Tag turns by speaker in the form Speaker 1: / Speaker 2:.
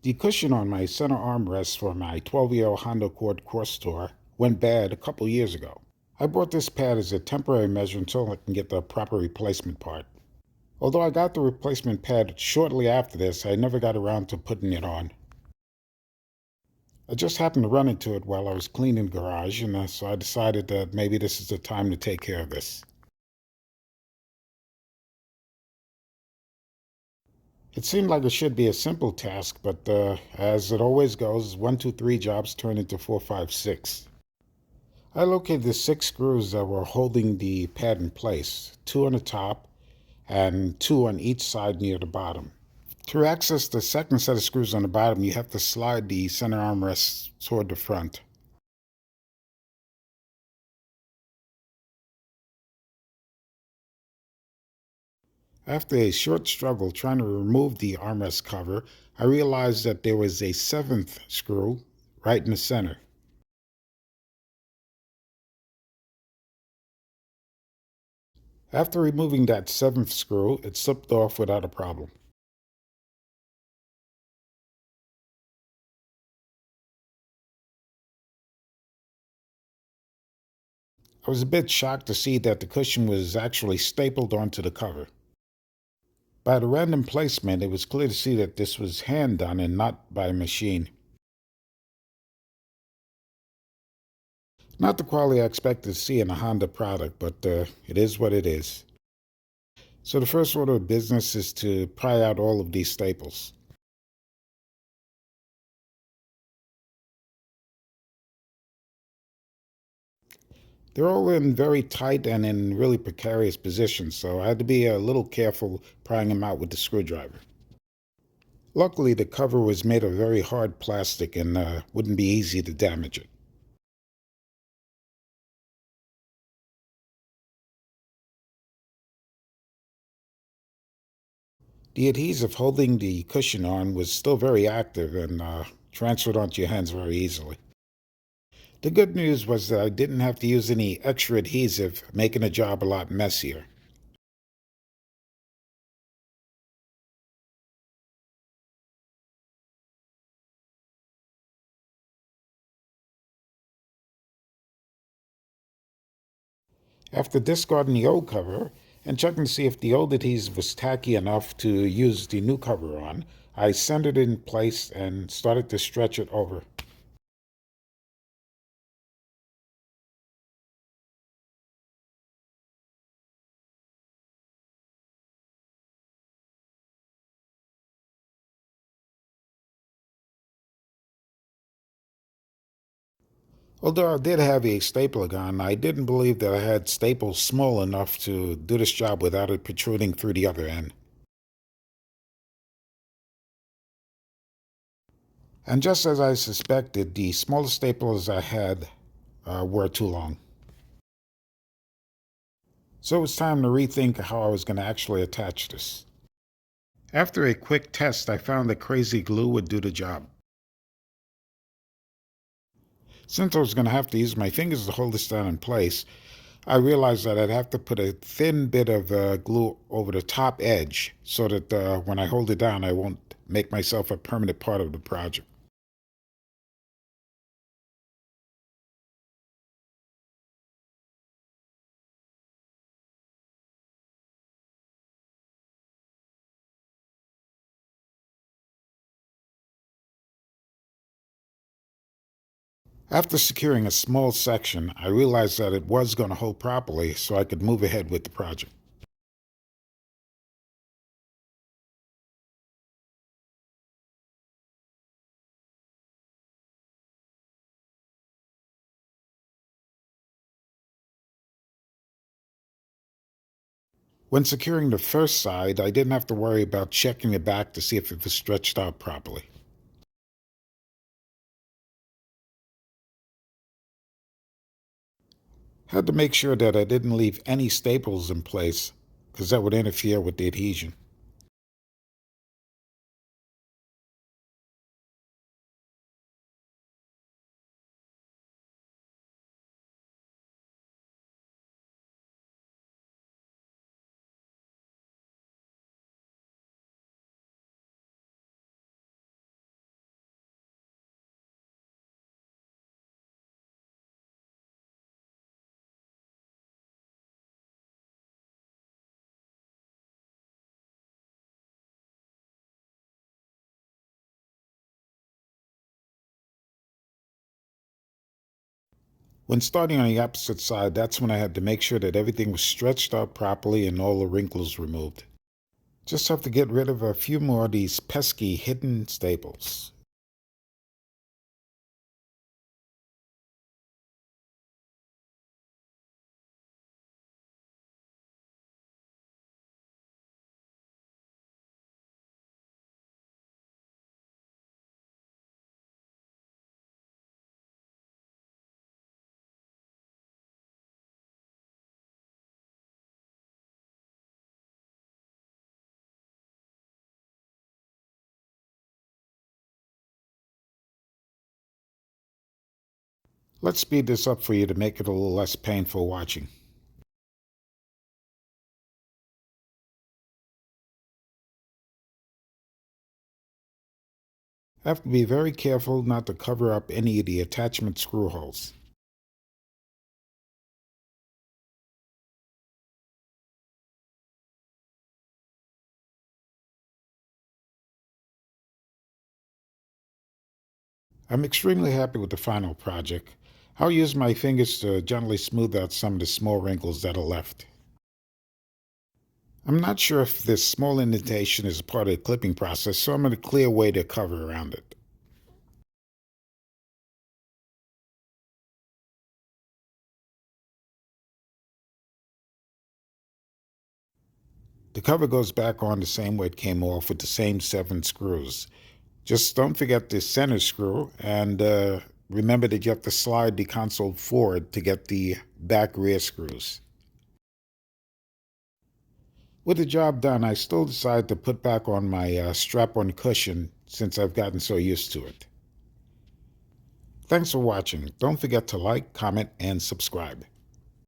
Speaker 1: The cushion on my center armrest for my 12-year-old Honda Accord Crosstour went bad a couple years ago. I bought this pad as a temporary measure until I can get the proper replacement part. Although I got the replacement pad shortly after this, I never got around to putting it on. I just happened to run into it while I was cleaning the garage, and so I decided that maybe this is the time to take care of this. It seemed like it should be a simple task, but as it always goes, 1, 2, 3 jobs turn into 4, 5, 6. I located the 6 screws that were holding the pad in place, 2 on the top and 2 on each side near the bottom. To access the second set of screws on the bottom, you have to slide the center armrest toward the front. After a short struggle trying to remove the armrest cover, I realized that there was a 7th screw right in the center. After removing that 7th screw, it slipped off without a problem. I was a bit shocked to see that the cushion was actually stapled onto the cover. By the random placement, it was clear to see that this was hand done and not by a machine. Not the quality I expected to see in a Honda product, but it is what it is. So the first order of business is to pry out all of these staples. They're all in very tight and in really precarious positions, so I had to be a little careful prying them out with the screwdriver. Luckily, the cover was made of very hard plastic and wouldn't be easy to damage it. The adhesive holding the cushion on was still very active and transferred onto your hands very easily. The good news was that I didn't have to use any extra adhesive, making the job a lot messier. After discarding the old cover and checking to see if the old adhesive was tacky enough to use the new cover on, I centered it in place and started to stretch it over. Although I did have a stapler gun, I didn't believe that I had staples small enough to do this job without it protruding through the other end. And just as I suspected, the smallest staples I had were too long. So it was time to rethink how I was going to actually attach this. After a quick test, I found that crazy glue would do the job. Since I was going to have to use my fingers to hold this down in place, I realized that I'd have to put a thin bit of glue over the top edge so that when I hold it down, I won't make myself a permanent part of the project. After securing a small section, I realized that it was going to hold properly so I could move ahead with the project. When securing the first side, I didn't have to worry about checking the back to see if it was stretched out properly. Had to make sure that I didn't leave any staples in place because that would interfere with the adhesion. When starting on the opposite side, that's when I had to make sure that everything was stretched out properly and all the wrinkles removed. Just have to get rid of a few more of these pesky hidden staples. Let's speed this up for you to make it a little less painful watching. I have to be very careful not to cover up any of the attachment screw holes. I'm extremely happy with the final project. I'll use my fingers to gently smooth out some of the small wrinkles that are left. I'm not sure if this small indentation is a part of the clipping process, so I'm going to clear away the cover around it. The cover goes back on the same way it came off with the same 7 screws. Just don't forget the center screw, and remember that you have to slide the console forward to get the back rear screws. With the job done, I still decided to put back on my strap-on cushion since I've gotten so used to it. Thanks for watching. Don't forget to like, comment, and subscribe.